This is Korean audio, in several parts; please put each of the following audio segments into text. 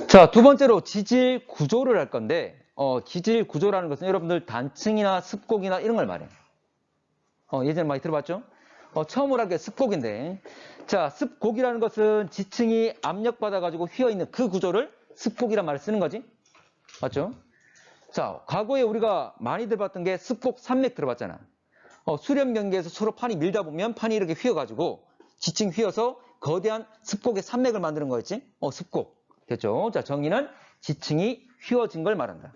자, 두 번째로 지질 구조를 할 건데, 지질 구조라는 것은 여러분들 단층이나 습곡이나 이런 걸 말해요. 예전에 많이 들어봤죠? 처음으로 할 게 습곡인데, 자, 습곡이라는 것은 지층이 압력받아가지고 휘어있는 그 구조를 습곡이란 말을 쓰는 거지. 맞죠? 자, 과거에 우리가 많이 들어봤던 게 습곡 산맥 들어봤잖아. 수렴 경계에서 서로 판이 밀다 보면 판이 이렇게 휘어가지고 지층 휘어서 거대한 습곡의 산맥을 만드는 거였지? 습곡. 됐죠? 자, 정의는 지층이 휘어진 걸 말한다.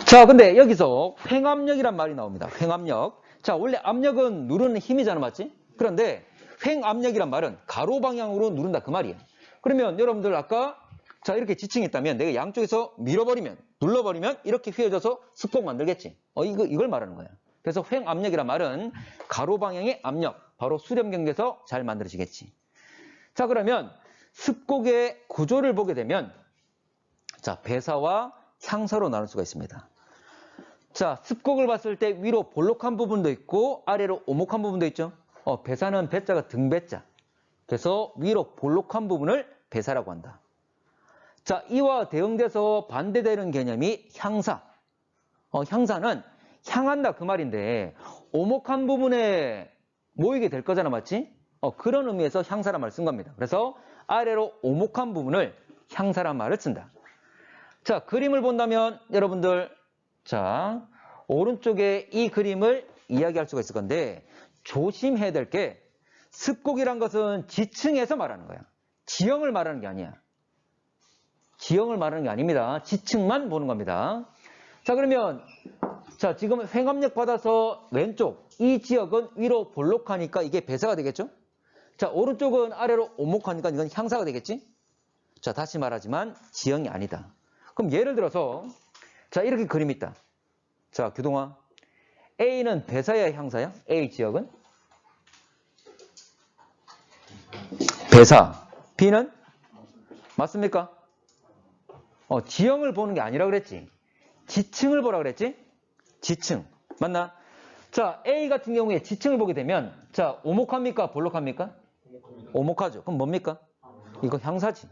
자, 근데 여기서 횡압력이란 말이 나옵니다. 횡압력. 자, 원래 압력은 누르는 힘이잖아, 맞지? 그런데 횡압력이란 말은 가로 방향으로 누른다 그 말이에요. 그러면 여러분들 아까 자, 이렇게 지층이 있다면 내가 양쪽에서 밀어버리면, 눌러버리면 이렇게 휘어져서 습곡 만들겠지. 이걸 말하는 거예요. 그래서 횡압력이란 말은 가로 방향의 압력, 바로 수렴 경계에서 잘 만들어지겠지. 자, 그러면 습곡의 구조를 보게 되면 자, 배사와 향사로 나눌 수가 있습니다. 자, 습곡을 봤을 때 위로 볼록한 부분도 있고 아래로 오목한 부분도 있죠. 배사는 배자가 등배자. 그래서 위로 볼록한 부분을 배사라고 한다. 자, 이와 대응돼서 반대되는 개념이 향사. 향사는 향한다 그 말인데 오목한 부분에 모이게 될 거잖아, 맞지? 그런 의미에서 향사란 말을 쓴 겁니다. 그래서 아래로 오목한 부분을 향사란 말을 쓴다. 자, 그림을 본다면 여러분들 자, 오른쪽에 이 그림을 이야기할 수가 있을 건데 조심해야 될 게 습곡이란 것은 지층에서 말하는 거야. 지형을 말하는 게 아니야. 지형을 말하는 게 아닙니다. 지층만 보는 겁니다. 자, 그러면 자, 지금 횡압력 받아서 왼쪽 이 지역은 위로 볼록하니까 이게 배사가 되겠죠? 자, 오른쪽은 아래로 오목하니까 이건 향사가 되겠지? 자, 다시 말하지만 지형이 아니다. 그럼 예를 들어서 자, 이렇게 그림이 있다. 자, 규동아. A는 배사야 향사야? A 지역은? 배사. B는? 맞습니까? 지형을 보는 게 아니라 그랬지. 지층을 보라 그랬지? 지층. 맞나? 자, A 같은 경우에 지층을 보게 되면 자, 오목합니까? 볼록합니까? 오목하죠. 그럼 뭡니까? 이거 향사지.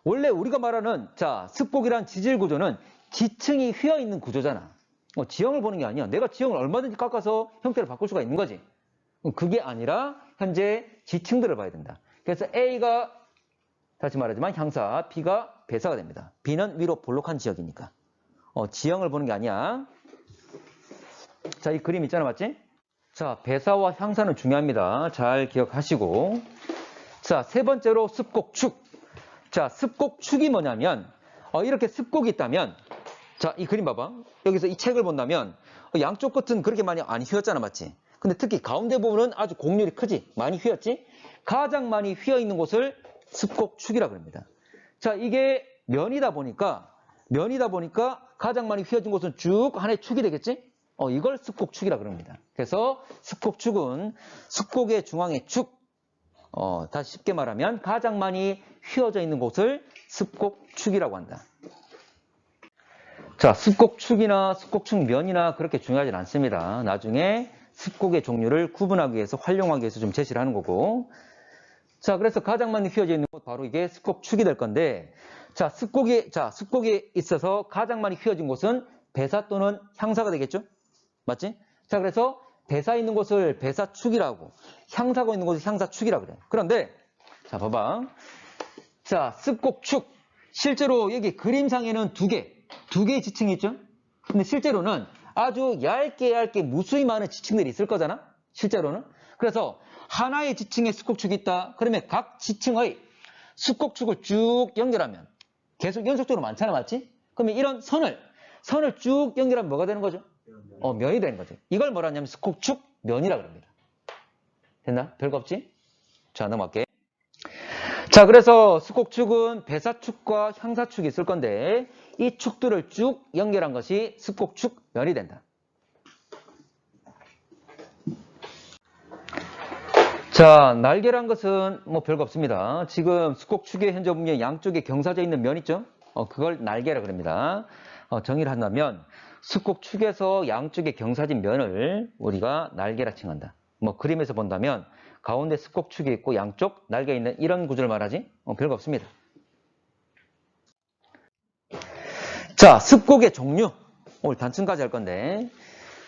원래 우리가 말하는 자, 습곡이란 지질 구조는 지층이 휘어 있는 구조잖아. 지형을 보는 게 아니야. 내가 지형을 얼마든지 깎아서 형태를 바꿀 수가 있는 거지. 그게 아니라 현재 지층들을 봐야 된다. 그래서 A가 다시 말하지만 향사, B가 배사가 됩니다. B는 위로 볼록한 지역이니까. 지형을 보는 게 아니야. 자, 이 그림 있잖아, 맞지? 자, 배사와 향사는 중요합니다. 잘 기억하시고. 자, 세 번째로 습곡축. 자, 습곡축이 뭐냐면 이렇게 습곡이 있다면 자, 이 그림 봐봐. 여기서 이 책을 본다면 양쪽 끝은 그렇게 많이 안 휘었잖아, 맞지? 근데 특히 가운데 부분은 아주 곡률이 크지? 많이 휘었지? 가장 많이 휘어 있는 곳을 습곡축이라고 합니다. 자, 이게 면이다 보니까 가장 많이 휘어진 곳은 쭉 하나의 축이 되겠지? 이걸 습곡축이라고 합니다. 그래서 습곡축은 습곡의 중앙의 축, 다시 쉽게 말하면 가장 많이 휘어져 있는 곳을 습곡축이라고 한다. 자, 습곡축이나 습곡축면이나 그렇게 중요하진 않습니다. 나중에 습곡의 종류를 구분하기 위해서 활용하기 위해서 좀 제시를 하는 거고. 자, 그래서 가장 많이 휘어져 있는 곳 바로 이게 습곡축이 될 건데 자, 습곡이 있어서 가장 많이 휘어진 곳은 배사 또는 향사가 되겠죠? 맞지? 자, 그래서 배사 있는 곳을 배사축이라고 향사가 있는 곳을 향사축이라고 그래. 그런데 자, 봐봐. 자, 습곡축. 실제로 여기 그림상에는 두 개의 지층이 있죠? 근데 실제로는 아주 얇게 무수히 많은 지층들이 있을 거잖아? 실제로는. 그래서 하나의 지층에 습곡축이 있다. 그러면 각 지층의 습곡축을 쭉 연결하면 계속 연속적으로 많잖아, 맞지? 그러면 이런 선을 쭉 연결하면 뭐가 되는 거죠? 면이 되는 거죠. 이걸 뭐라 하냐면 습곡축 면이라고 합니다. 됐나? 별거 없지? 자, 넘어갈게. 자, 그래서 습곡축은 배사축과 향사축이 있을 건데 이 축들을 쭉 연결한 것이 습곡축 면이 된다. 자, 날개란 것은 뭐 별거 없습니다. 지금 습곡축의 현재 보면 양쪽에 경사져 있는 면 있죠? 그걸 날개라 그럽니다. 정의를 한다면 습곡축에서 양쪽에 경사진 면을 우리가 날개라 칭한다. 뭐 그림에서 본다면 가운데 습곡축이 있고 양쪽 날개 있는 이런 구조를 말하지? 별거 없습니다. 자, 습곡의 종류. 오늘 단층까지 할 건데.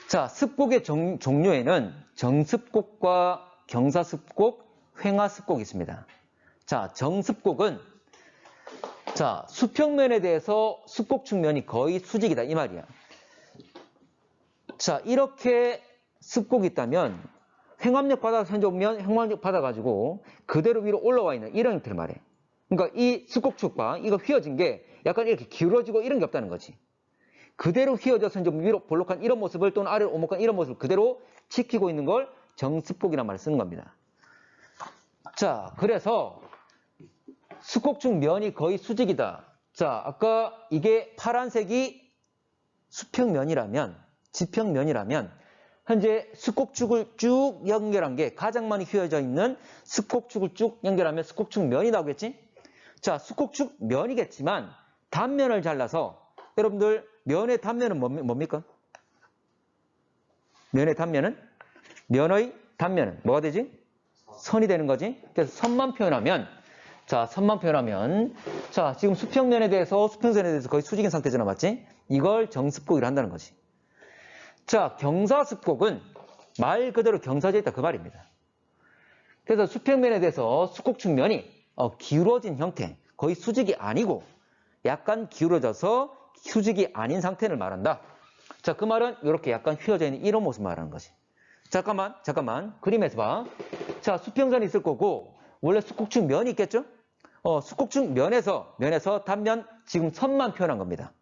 자, 습곡의 종류에는 정습곡과 경사습곡, 횡하습곡이 있습니다. 자, 정습곡은 자, 수평면에 대해서 습곡축 면이 거의 수직이다 이 말이야. 자, 이렇게 습곡이 있다면 횡압력 받아서 현재 보면 횡압력 받아가지고 그대로 위로 올라와 있는 이런 형태를 말해. 그러니까 이 습곡축과 이거 휘어진 게 약간 이렇게 기울어지고 이런 게 없다는 거지. 그대로 휘어져서 이제 위로 볼록한 이런 모습을 또는 아래로 오목한 이런 모습을 그대로 지키고 있는 걸 정습곡이라는 말을 쓰는 겁니다. 자, 그래서 습곡축 면이 거의 수직이다. 자, 아까 이게 파란색이 수평면이라면, 지평면이라면 현재 습곡축을 쭉 연결한 게 가장 많이 휘어져 있는 습곡축을 쭉 연결하면 습곡축 면이 나오겠지? 자, 습곡축 면이겠지만 단면을 잘라서 여러분들 면의 단면은 뭡니까? 면의 단면은? 면의 단면은 뭐가 되지? 선이 되는 거지. 그래서 선만 표현하면 자, 선만 표현하면 자, 지금 수평면에 대해서 수평선에 대해서 거의 수직인 상태잖아, 맞지? 이걸 정습곡이라 한다는 거지. 자, 경사습곡은 말 그대로 경사져 있다 그 말입니다. 그래서 수평면에 대해서 습곡축 면이 기울어진 형태, 거의 수직이 아니고 약간 기울어져서 수직이 아닌 상태를 말한다. 자, 그 말은 이렇게 약간 휘어져 있는 이런 모습 말하는 거지. 잠깐만. 그림에서 봐. 자, 수평선이 있을 거고 원래 습곡축 면이 있겠죠? 습곡축 면에서 단면 지금 선만 표현한 겁니다.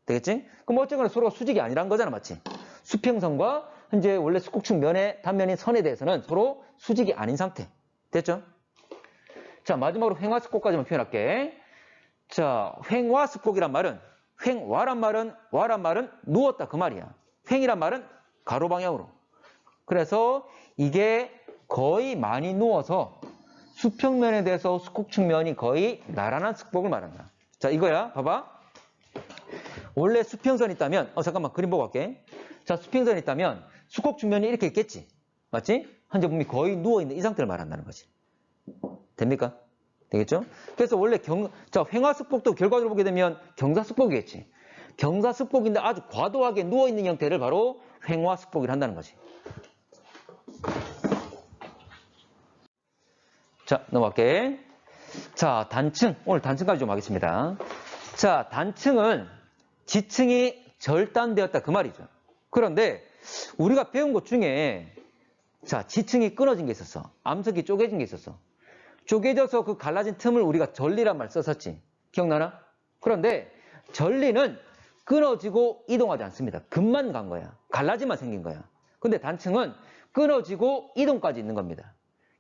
되겠지? 그럼 어쨌거나 서로가 수직이 아니란 거잖아, 맞지? 수평선과 현재 원래 습곡축 면의 단면인 선에 대해서는 서로 수직이 아닌 상태. 됐죠? 자, 마지막으로 횡화습곡까지만 표현할게. 자, 횡화습곡이란 말은 와란 말은 누웠다 그 말이야. 횡이란 말은 가로 방향으로. 그래서 이게 거의 많이 누워서 수평면에 대해서 습곡축 면이 거의 나란한 습곡을 말한다. 자, 이거야. 봐봐. 원래 수평선이 있다면 잠깐만 그림 보고 갈게. 자, 수평선이 있다면 습곡축 면이 이렇게 있겠지. 맞지? 현재 보면 거의 누워있는 이 상태를 말한다는 거지. 됩니까? 되겠죠? 그래서 원래 횡화습곡도 결과적으로 보게 되면 경사습곡이겠지. 경사습곡인데 아주 과도하게 누워있는 형태를 바로 횡화습곡이라 한다는 거지. 자, 넘어갈게. 자, 단층. 오늘 단층까지 좀 하겠습니다. 자, 단층은 지층이 절단되었다 그 말이죠. 그런데 우리가 배운 것 중에 자, 지층이 끊어진 게 있었어. 암석이 쪼개진 게 있었어. 쪼개져서 그 갈라진 틈을 우리가 전리란 말 썼었지. 기억나나? 그런데 전리는 끊어지고 이동하지 않습니다. 급만 간 거야. 갈라짐만 생긴 거야. 근데 단층은 끊어지고 이동까지 있는 겁니다.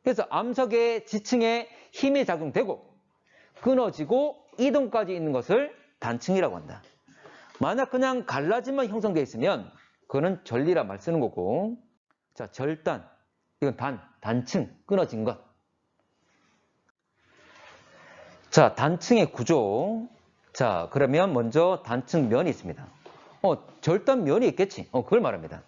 그래서 암석의 지층에 힘이 작용되고 끊어지고 이동까지 있는 것을 단층이라고 한다. 만약 그냥 갈라짐만 형성되어 있으면 그거는 전리란 말 쓰는 거고. 자, 절단. 이건 단층, 끊어진 것. 자, 단층의 구조. 자, 그러면 먼저 단층 면이 있습니다. 절단 면이 있겠지. 그걸 말합니다.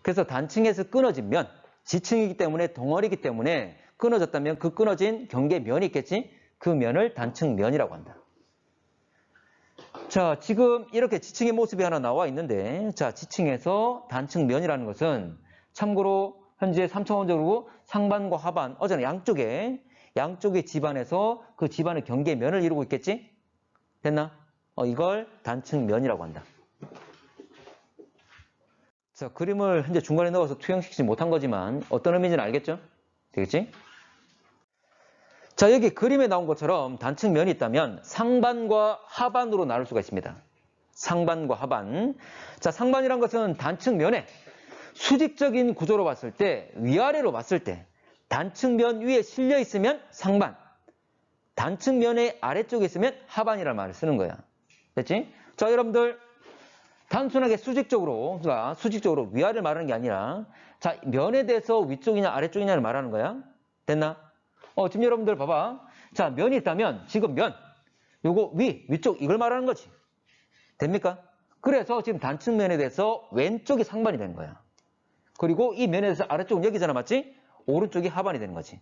그래서 단층에서 끊어진 면, 지층이기 때문에 덩어리이기 때문에 끊어졌다면 그 끊어진 경계 면이 있겠지. 그 면을 단층 면이라고 한다. 자, 지금 이렇게 지층의 모습이 하나 나와 있는데, 자, 지층에서 단층 면이라는 것은 참고로 현재 3차원적으로 상반과 하반, 어제는 양쪽의 집안에서 그 집안의 경계 면을 이루고 있겠지? 됐나? 이걸 단층 면이라고 한다. 자, 그림을 현재 중간에 넣어서 투영시키지 못한 거지만 어떤 의미인지는 알겠죠? 되겠지? 자, 여기 그림에 나온 것처럼 단층 면이 있다면 상반과 하반으로 나눌 수가 있습니다. 상반과 하반. 자, 상반이란 것은 단층 면에 수직적인 구조로 봤을 때, 위아래로 봤을 때 단층 면 위에 실려 있으면 상반, 단층 면의 아래쪽에 있으면 하반이라는 말을 쓰는 거야. 됐지? 자, 여러분들 단순하게 수직적으로 위아래를 말하는 게 아니라 자, 면에 대해서 위쪽이냐 아래쪽이냐를 말하는 거야. 됐나? 지금 여러분들 봐봐. 자, 면이 있다면 지금 요거 위쪽 이걸 말하는 거지. 됩니까? 그래서 지금 단층 면에 대해서 왼쪽이 상반이 되는 거야. 그리고 이 면에 대해서 아래쪽은 여기잖아, 맞지? 오른쪽이 하반이 되는 거지.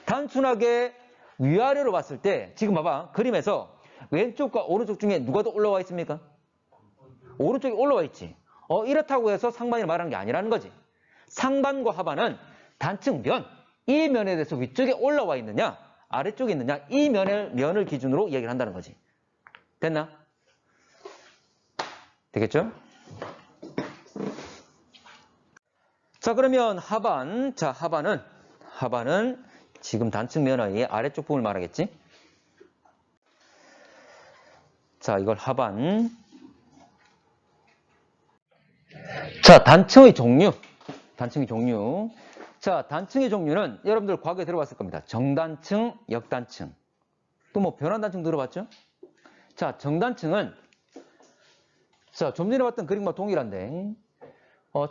단순하게 위아래로 봤을 때 지금 봐봐. 그림에서 왼쪽과 오른쪽 중에 누가 더 올라와 있습니까? 오른쪽이 올라와 있지. 이렇다고 해서 상반이 말하는 게 아니라는 거지. 상반과 하반은 단층 면, 이 면에 대해서 위쪽에 올라와 있느냐 아래쪽에 있느냐 이 면을 기준으로 이야기를 한다는 거지. 됐나? 되겠죠? 자, 그러면 하반. 자, 하반은 지금 단층 면의 아래쪽 부분을 말하겠지? 자, 이걸 하반. 자, 단층의 종류. 자, 단층의 종류는 여러분들 과거에 들어봤을 겁니다. 정단층, 역단층. 또 뭐 변환단층 들어봤죠? 자, 정단층은 자, 좀 전에 봤던 그림과 동일한데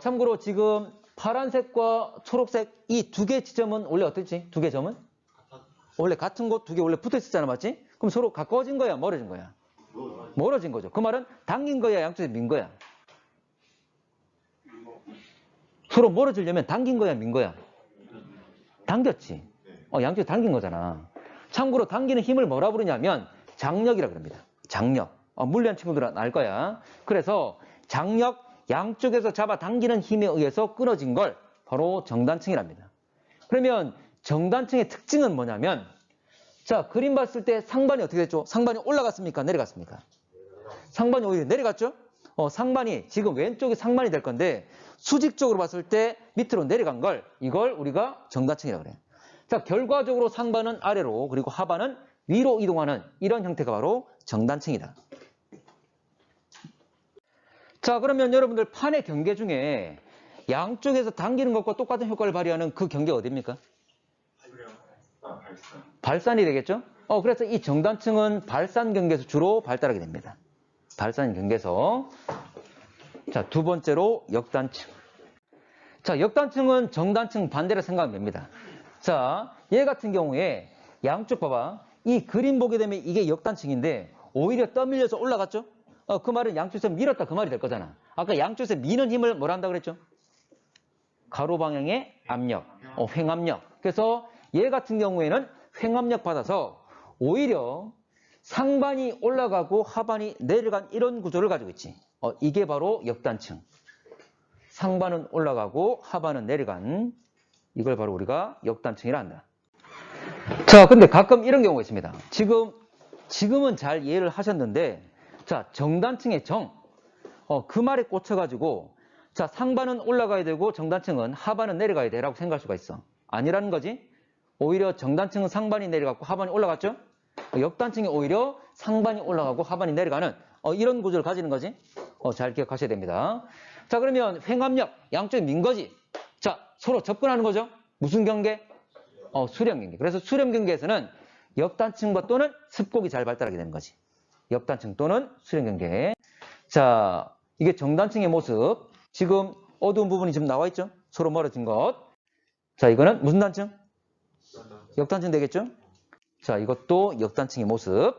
참고로 지금 파란색과 초록색 이 두 개 지점은 원래 어땠지? 두 개 점은? 원래 같은 곳 두 개 원래 붙어 있었잖아, 맞지? 그럼 서로 가까워진 거야, 멀어진 거야? 멀어진 거죠. 그 말은 당긴 거야, 양쪽에 민 거야? 서로 멀어지려면 당긴 거야, 민 거야? 당겼지. 양쪽에 당긴 거잖아. 참고로 당기는 힘을 뭐라 부르냐면 장력이라 그럽니다. 장력. 물리한 친구들은 알 거야. 그래서 장력, 양쪽에서 잡아 당기는 힘에 의해서 끊어진 걸 바로 정단층이랍니다. 그러면 정단층의 특징은 뭐냐면 자, 그림 봤을 때 상반이 어떻게 됐죠? 상반이 올라갔습니까? 내려갔습니까? 상반이 오히려 내려갔죠? 상반이 지금 왼쪽이 상반이 될 건데 수직적으로 봤을 때 밑으로 내려간 걸 이걸 우리가 정단층이라고 그래요. 자, 결과적으로 상반은 아래로 그리고 하반은 위로 이동하는 이런 형태가 바로 정단층이다. 자, 그러면 여러분들 판의 경계 중에 양쪽에서 당기는 것과 똑같은 효과를 발휘하는 그 경계가 어디입니까? 발산이 되겠죠? 그래서 이 정단층은 발산 경계에서 주로 발달하게 됩니다. 발산 경계에서. 자, 두 번째로 역단층. 자, 역단층은 정단층 반대로 생각하면 됩니다. 자, 얘 같은 경우에 양쪽 봐봐. 이 그림 보게 되면 이게 역단층인데 오히려 떠밀려서 올라갔죠? 그 말은 양쪽에서 밀었다 그 말이 될 거잖아. 아까 양쪽에서 미는 힘을 뭐라 한다고 그랬죠? 가로 방향의 압력, 횡압력. 그래서 얘 같은 경우에는 횡압력 받아서 오히려 상반이 올라가고 하반이 내려간 이런 구조를 가지고 있지. 이게 바로 역단층. 상반은 올라가고 하반은 내려간 이걸 바로 우리가 역단층이라 한다. 자, 근데 가끔 이런 경우가 있습니다. 지금은 잘 이해를 하셨는데 자, 정단층의 그 말에 꽂혀가지고 자, 상반은 올라가야 되고 정단층은 하반은 내려가야 돼라고 생각할 수가 있어. 아니라는 거지. 오히려 정단층은 상반이 내려갔고 하반이 올라갔죠. 역단층이 오히려 상반이 올라가고 하반이 내려가는 이런 구조를 가지는 거지. 잘 기억하셔야 됩니다. 자, 그러면 횡압력 양쪽에 민 거지. 자, 서로 접근하는 거죠. 무슨 경계? 수렴 경계. 그래서 수렴 경계에서는 역단층과 또는 습곡이 잘 발달하게 되는 거지. 역단층 또는 수렴 경계. 자, 이게 정단층의 모습. 지금 어두운 부분이 지금 나와 있죠? 서로 멀어진 것. 자, 이거는 무슨 단층? 역단층 되겠죠? 자, 이것도 역단층의 모습.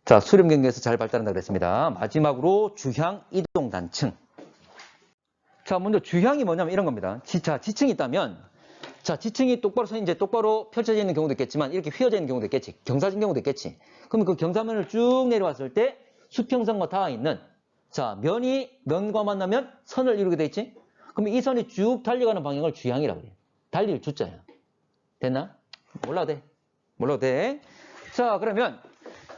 자, 수렴 경계에서 잘 발달한다고 그랬습니다. 마지막으로 주향 이동 단층. 자, 먼저 주향이 뭐냐면 이런 겁니다. 자, 지층이 있다면 자, 지층이 똑바로 서 이제 똑바로 펼쳐져 있는 경우도 있겠지만 이렇게 휘어져 있는 경우도 있겠지. 경사진 경우도 있겠지. 그러면 그 경사면을 쭉 내려왔을 때 수평선과 닿아 있는 자, 면과 만나면 선을 이루게 돼 있지. 그러면 이 선이 쭉 달려가는 방향을 주향이라고 해요. 달릴 주자야. 됐나? 몰라도 돼. 자, 그러면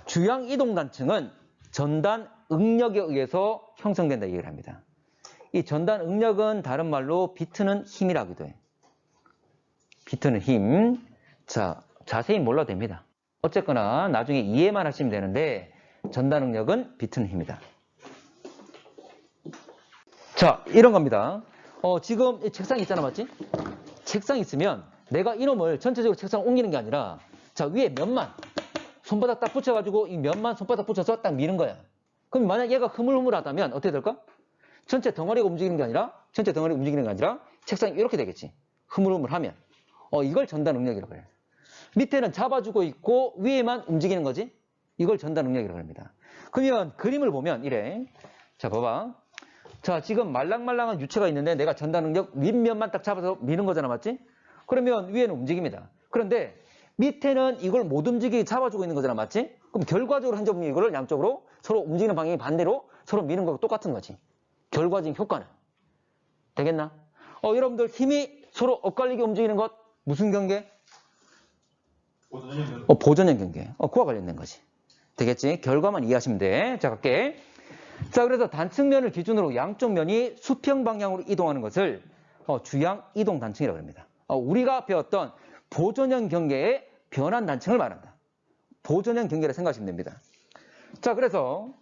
주향 이동 단층은 전단 응력에 의해서 형성된다 얘기를 합니다. 이 전단 응력은 다른 말로 비트는 힘이라고도 해. 비트는 힘. 자, 자세히 몰라도 됩니다. 어쨌거나 나중에 이해만 하시면 되는데 전단 응력은 비트는 힘이다. 자, 이런 겁니다. 지금 이 책상 있잖아, 맞지? 책상 있으면 내가 이놈을 전체적으로 책상 옮기는 게 아니라 자, 위에 면만 손바닥 딱 붙여가지고 이 면만 손바닥 붙여서 딱 미는 거야. 그럼 만약 얘가 흐물흐물하다면 어떻게 될까? 전체 덩어리가 움직이는 게 아니라 책상이 이렇게 되겠지. 흐물흐물하면. 이걸 전단 응력이라고 해요. 밑에는 잡아주고 있고 위에만 움직이는 거지. 이걸 전단 응력이라고 합니다. 그러면 그림을 보면 이래. 자, 봐봐. 자, 지금 말랑말랑한 유체가 있는데 내가 전달 능력 윗면만 딱 잡아서 미는 거잖아, 맞지? 그러면 위에는 움직입니다. 그런데 밑에는 이걸 못 움직이게 잡아주고 있는 거잖아, 맞지? 그럼 결과적으로 한 점이 이거를 양쪽으로 서로 움직이는 방향이 반대로 서로 미는 거하고 똑같은 거지. 결과적인 효과는. 되겠나? 여러분들 힘이 서로 엇갈리게 움직이는 것 무슨 경계? 보존형 경계. 그와 관련된 거지. 되겠지? 결과만 이해하시면 돼. 자, 갈게. 자, 그래서 단층면을 기준으로 양쪽 면이 수평 방향으로 이동하는 것을 주양 이동 단층이라고 합니다. 우리가 배웠던 보존형 경계의 변환 단층을 말한다. 보존형 경계라 생각하시면 됩니다. 자, 그래서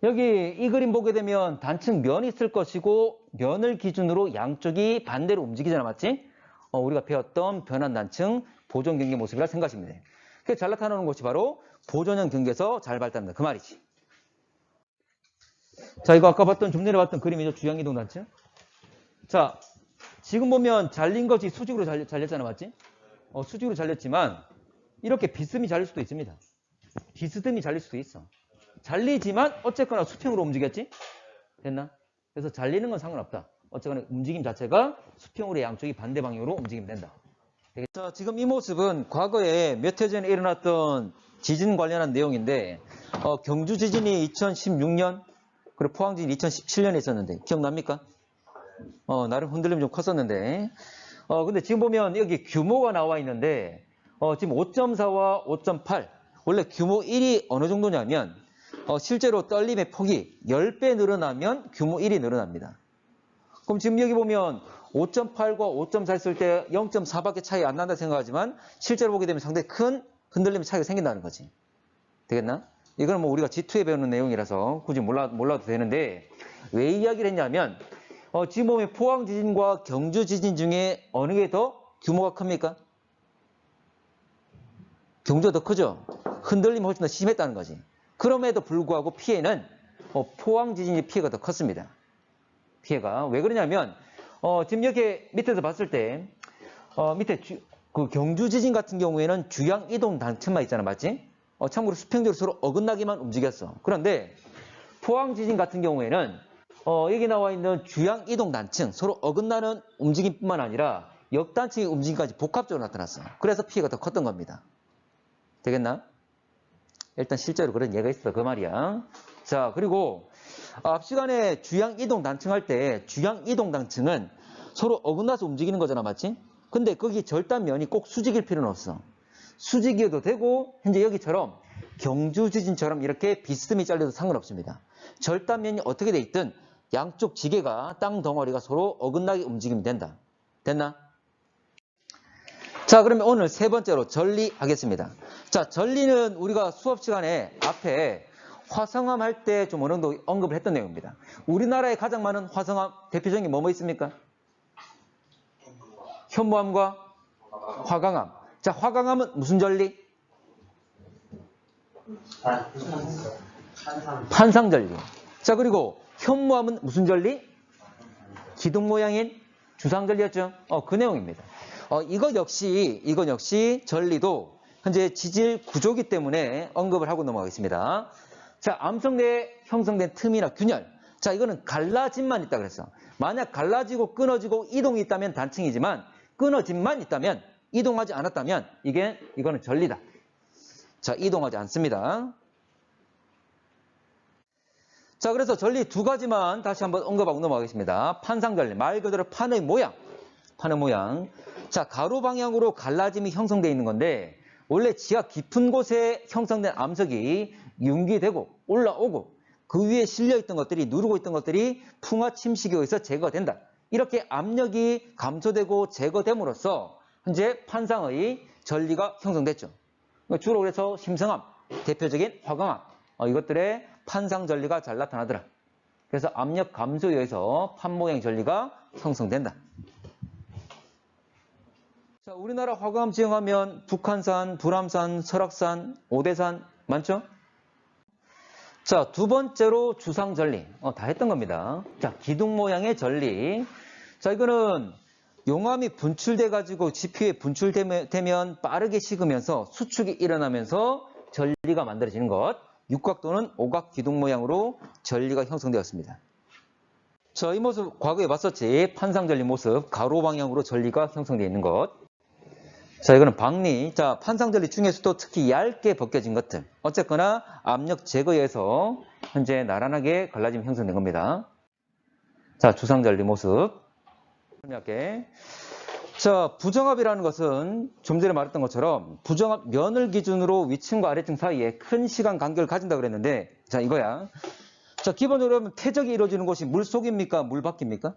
여기 이 그림 보게 되면 단층 면이 있을 것이고 면을 기준으로 양쪽이 반대로 움직이잖아, 맞지? 우리가 배웠던 변환 단층 보존 경계 모습이라 생각하시면 돼. 그게 잘 나타나는 것이 바로 보존형 경계에서 잘 발달한다. 그 말이지. 자, 이거 아까 봤던 좀 내려봤던 그림이죠. 주양 이동 단층. 자, 지금 보면 잘린 것이 수직으로 잘렸잖아, 맞지? 수직으로 잘렸지만 이렇게 비스듬히 잘릴 수도 있습니다. 비스듬히 잘릴 수도 있어. 잘리지만 어쨌거나 수평으로 움직였지? 됐나? 그래서 잘리는 건 상관없다. 어쨌거나 움직임 자체가 수평으로 양쪽이 반대 방향으로 움직이면 된다. 자, 지금 이 모습은 과거에 몇 해 전에 일어났던 지진 관련한 내용인데 경주 지진이 2016년 그리고 포항 지진이 2017년에 있었는데 기억납니까? 나름 흔들림이 좀 컸었는데 근데 지금 보면 여기 규모가 나와 있는데 지금 5.4와 5.8 원래 규모 1이 어느 정도냐면 실제로 떨림의 폭이 10배 늘어나면 규모 1이 늘어납니다. 그럼 지금 여기 보면 5.8과 5.4 했을 때 0.4밖에 차이 안 난다 생각하지만 실제로 보게 되면 상당히 큰 흔들림의 차이가 생긴다는 거지. 되겠나? 이건 뭐 우리가 G2에 배우는 내용이라서 굳이 몰라도 되는데 왜 이야기를 했냐면 지금 보면 포항 지진과 경주 지진 중에 어느 게 더 규모가 큽니까? 경주가 더 크죠? 흔들림이 훨씬 더 심했다는 거지. 그럼에도 불구하고 피해는 포항 지진의 피해가 더 컸습니다. 피해가. 왜 그러냐면 지금 여기 밑에서 봤을 때 밑에 그 경주 지진 같은 경우에는 주양 이동 단층만 있잖아, 맞지? 참고로 수평적으로 서로 어긋나게만 움직였어. 그런데 포항 지진 같은 경우에는 여기 나와 있는 주양 이동 단층 서로 어긋나는 움직임뿐만 아니라 역단층의 움직임까지 복합적으로 나타났어. 그래서 피해가 더 컸던 겁니다. 되겠나? 일단 실제로 그런 예가 있어. 그 말이야. 자, 그리고 앞 시간에 주양 이동 단층 할 때 주양 이동 단층은 서로 어긋나서 움직이는 거잖아, 맞지? 근데 거기 절단면이 꼭 수직일 필요는 없어. 수직이어도 되고 현재 여기처럼 경주 지진처럼 이렇게 비스듬히 잘려도 상관없습니다. 절단면이 어떻게 돼 있든 양쪽 지게가 땅 덩어리가 서로 어긋나게 움직이면 된다. 됐나? 자, 그러면 오늘 세 번째로 전리 하겠습니다. 자, 전리는 우리가 수업 시간에 앞에 화성암 할 때 좀 어느 정도 언급을 했던 내용입니다. 우리나라에 가장 많은 화성암 대표적인 게 뭐뭐 있습니까? 현무암과 화강암. 자, 화강암은 무슨 전리? 판상전리. 자, 그리고 현무암은 무슨 전리? 기둥 모양인 주상전리였죠? 그 내용입니다. 이것 역시 전리도 현재 지질 구조기 때문에 언급을 하고 넘어가겠습니다. 자, 암성대에 형성된 틈이나 균열. 자, 이거는 갈라짐만 있다 그랬어. 만약 갈라지고 끊어지고 이동이 있다면 단층이지만 끊어짐만 있다면 이동하지 않았다면 이거는 전리다. 자, 이동하지 않습니다. 자, 그래서 전리 두 가지만 다시 한번 언급하고 넘어가겠습니다. 판상전리, 말 그대로 판의 모양. 자, 가로 방향으로 갈라짐이 형성되어 있는 건데 원래 지하 깊은 곳에 형성된 암석이 융기되고 올라오고 그 위에 실려있던 것들이 누르고 있던 것들이 풍화 침식에 의해서 제거된다. 이렇게 압력이 감소되고 제거됨으로써 현재 판상의 전리가 형성됐죠. 주로 그래서 심성암, 대표적인 화강암 이것들의 판상 전리가 잘 나타나더라. 그래서 압력 감소에 의해서 판 모양 전리가 형성된다. 자, 우리나라 화강암 지형하면 북한산, 불암산, 설악산, 오대산 많죠? 자, 두 번째로 주상전리. 다 했던 겁니다. 자, 기둥 모양의 전리. 자, 이거는 용암이 분출돼가지고 지표에 분출되면 빠르게 식으면서 수축이 일어나면서 전리가 만들어지는 것. 육각 또는 오각 기둥 모양으로 전리가 형성되었습니다. 자, 이 모습 과거에 봤었지. 판상전리 모습, 가로 방향으로 전리가 형성되어 있는 것. 자, 이거는 박리. 자, 판상전리 중에서도 특히 얇게 벗겨진 것들. 어쨌거나 압력 제거에서 현재 나란하게 갈라짐이 형성된 겁니다. 자, 주상전리 모습. 설명할게. 자, 부정압이라는 것은 좀 전에 말했던 것처럼 부정압 면을 기준으로 위층과 아래층 사이에 큰 시간 간격을 가진다 그랬는데, 자, 이거야. 자, 기본적으로 퇴적이 이루어지는 곳이 물속입니까? 물밖입니까?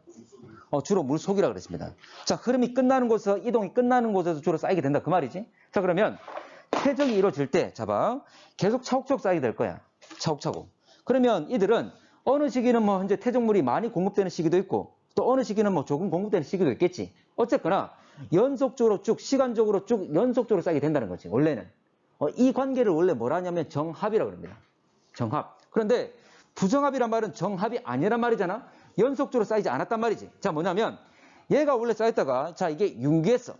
주로 물속이라 그랬습니다. 자, 흐름이 끝나는 곳에서, 이동이 끝나는 곳에서 주로 쌓이게 된다. 그 말이지. 자, 그러면 퇴적이 이루어질 때, 잡아. 계속 차곡차곡 쌓이게 될 거야. 차곡차곡. 그러면 이들은 어느 시기는 뭐 현재 퇴적물이 많이 공급되는 시기도 있고, 또 어느 시기는 뭐 조금 공급되는 시기도 있겠지. 어쨌거나 연속적으로 쭉, 시간적으로 쭉 연속적으로 쌓이게 된다는 거지. 원래는. 이 관계를 원래 뭐라 하냐면 정합이라고 합니다. 정합. 그런데 부정합이란 말은 정합이 아니란 말이잖아. 연속적으로 쌓이지 않았단 말이지. 자, 뭐냐면 얘가 원래 쌓였다가, 자, 이게 융기했어.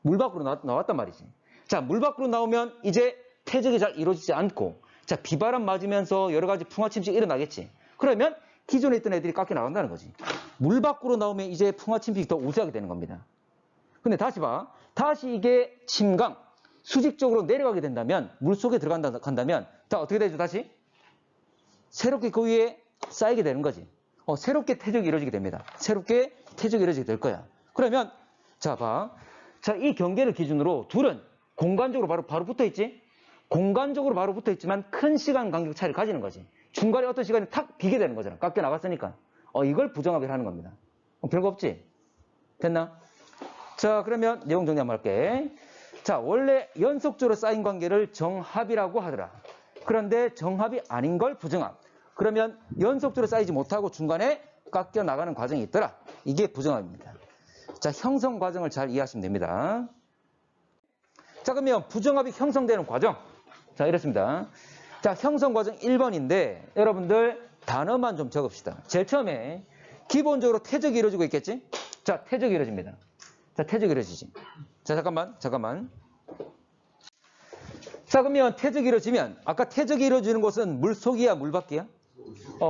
물 밖으로 나왔단 말이지. 자, 물 밖으로 나오면 이제 퇴적이 잘 이루어지지 않고, 자, 비바람 맞으면서 여러 가지 풍화침식이 일어나겠지. 그러면 기존에 있던 애들이 깎여 나간다는 거지. 물 밖으로 나오면 이제 풍화침식이 더 우세하게 되는 겁니다. 근데 다시 봐. 다시 이게 침강, 수직적으로 내려가게 된다면, 물 속에 들어간다면, 자, 어떻게 되죠, 다시? 새롭게 그 위에 쌓이게 되는 거지. 새롭게 퇴적이 이루어지게 됩니다. 새롭게 퇴적이 이루어지게 될 거야. 그러면, 자, 봐. 자, 이 경계를 기준으로 둘은 공간적으로 바로 붙어 있지? 공간적으로 바로 붙어 있지만 큰 시간 간격 차이를 가지는 거지. 중간에 어떤 시간이 탁 비게 되는 거잖아. 깎여 나갔으니까. 이걸 부정합이라 하는 겁니다. 별거 없지? 됐나? 자, 그러면 내용 정리 한번 할게. 자, 원래 연속적으로 쌓인 관계를 정합이라고 하더라. 그런데 정합이 아닌 걸 부정합. 그러면 연속적으로 쌓이지 못하고 중간에 깎여 나가는 과정이 있더라. 이게 부정합입니다. 자, 형성 과정을 잘 이해하시면 됩니다. 자, 그러면 부정합이 형성되는 과정. 자, 이렇습니다. 자, 형성 과정 1번인데 여러분들 단어만 좀 적읍시다. 제일 처음에 기본적으로 퇴적이 이루어지고 있겠지? 자, 퇴적이 이루어집니다. 자, 퇴적이 이루어지지. 자, 잠깐만. 자, 그러면 퇴적이 이루어지면 아까 퇴적이 이루어지는 곳은 물속이야, 물밖이야?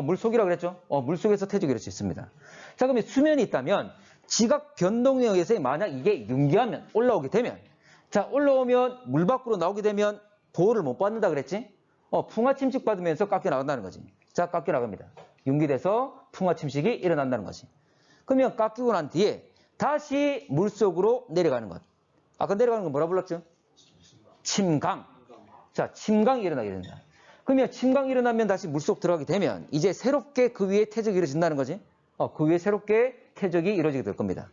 물속이라고 그랬죠? 물속에서 퇴적이 이루어질 수 있습니다. 자, 그러면 수면이 있다면 지각 변동에 의해서 만약 이게 융기하면 올라오게 되면, 자, 올라오면 물 밖으로 나오게 되면 보호를 못 받는다 그랬지? 풍화 침식 받으면서 깎여 나간다는 거지. 자, 깎여 나갑니다. 융기돼서 풍화 침식이 일어난다는 거지. 그러면 깎이고 난 뒤에 다시 물속으로 내려가는 것. 아까 내려가는 건 뭐라 불렀죠? 침강. 자, 침강이 일어나게 된다. 그러면 침강이 일어나면 다시 물속 들어가게 되면 이제 새롭게 그 위에 퇴적이 이루어진다는 거지. 그 위에 새롭게 퇴적이 이루어지게 될 겁니다.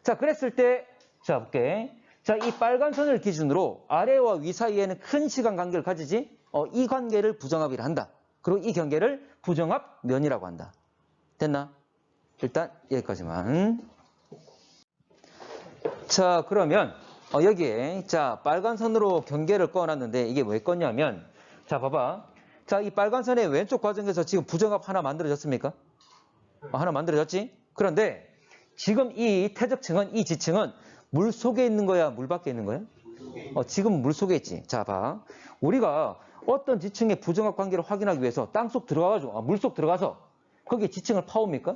자, 그랬을 때, 자, 볼게. 자, 이 빨간 선을 기준으로 아래와 위 사이에는 큰 시간 간격을 가지지. 이 관계를 부정합이라 한다. 그리고 이 경계를 부정합면이라고 한다. 됐나? 일단 여기까지만. 자, 그러면 여기에 자, 빨간 선으로 경계를 꺼놨는데 이게 왜 껐냐면, 자, 봐봐. 자, 이 빨간 선의 왼쪽 과정에서 지금 부정합 하나 만들어졌습니까? 하나 만들어졌지? 그런데 지금 이 퇴적층은, 이 지층은 물 속에 있는 거야, 물 밖에 있는 거야? 지금 물 속에 있지. 자, 봐. 우리가 어떤 지층의 부정합 관계를 확인하기 위해서 땅속 들어가가지고, 물속 들어가서 거기에 지층을 파옵니까?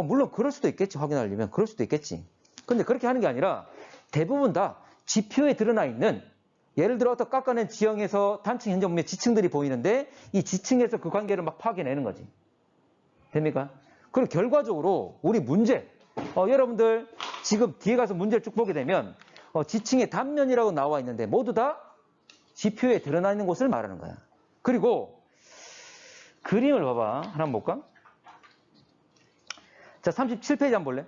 물론 그럴 수도 있겠지. 확인하려면 그럴 수도 있겠지. 근데 그렇게 하는 게 아니라 대부분 다 지표에 드러나 있는, 예를 들어 어떤 깎아낸 지형에서 단층 현재 보면 지층들이 보이는데 이 지층에서 그 관계를 막 파악해내는 거지. 됩니까? 그리고 결과적으로 우리 문제, 여러분들 지금 뒤에 가서 문제를 쭉 보게 되면 지층의 단면이라고 나와 있는데 모두 다 지표에 드러나 있는 곳을 말하는 거야. 그리고 그림을 봐봐. 하나 한번 볼까? 자, 37페이지 한번 볼래?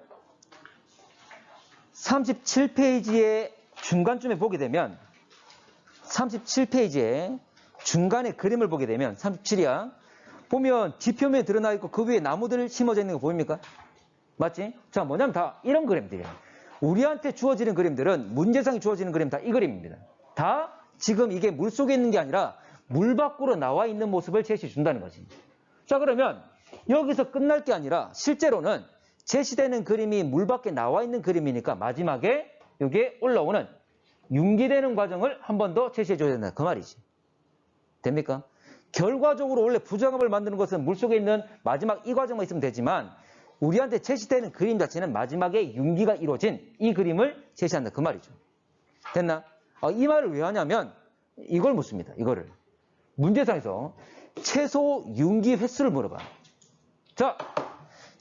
37페이지의 중간쯤에 보게 되면 37페이지에 중간에 그림을 보게 되면 37이야. 보면 지표면에 드러나 있고 그 위에 나무들 심어져 있는 거 보입니까? 맞지? 자, 뭐냐면 다 이런 그림들이야. 우리한테 주어지는 그림들은, 문제상에 주어지는 그림 다 이 그림입니다. 다 지금 이게 물속에 있는 게 아니라 물 밖으로 나와 있는 모습을 제시해 준다는 거지. 자, 그러면 여기서 끝날 게 아니라 실제로는 제시되는 그림이 물 밖에 나와 있는 그림이니까 마지막에 여기에 올라오는 융기되는 과정을 한 번 더 제시해 줘야 된다. 그 말이지. 됩니까? 결과적으로 원래 부정합을 만드는 것은 물속에 있는 마지막 이 과정만 있으면 되지만 우리한테 제시되는 그림 자체는 마지막에 융기가 이루어진 이 그림을 제시한다 그 말이죠. 됐나? 이 말을 왜 하냐면 이걸 묻습니다. 이거를. 문제상에서 최소 융기 횟수를 물어봐. 자,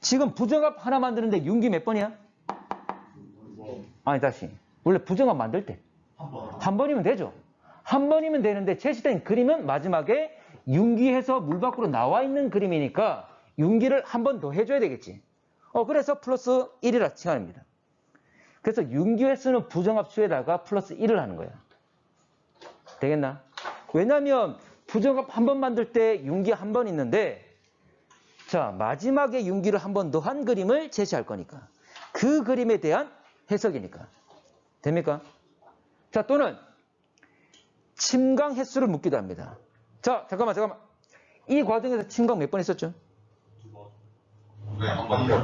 지금 부정합 하나 만드는데 융기 몇 번이야? 아니 다시. 원래 부정합 만들 때 한 번이면 되죠. 한 번이면 되는데 제시된 그림은 마지막에 융기해서 물 밖으로 나와 있는 그림이니까 융기를 한 번 더 해줘야 되겠지. 그래서 플러스 1이라 칭합니다. 그래서 융기 횟수는 부정합 수에다가 플러스 1을 하는 거야. 되겠나? 왜냐하면 부정합 한 번 만들 때 융기 한 번 있는데 자 마지막에 융기를 한 번 더 한 그림을 제시할 거니까 그 그림에 대한 해석이니까. 됩니까? 자 또는 침강 횟수를 묻기도 합니다. 자 잠깐만 이 과정에서 침강 몇 번 했었죠?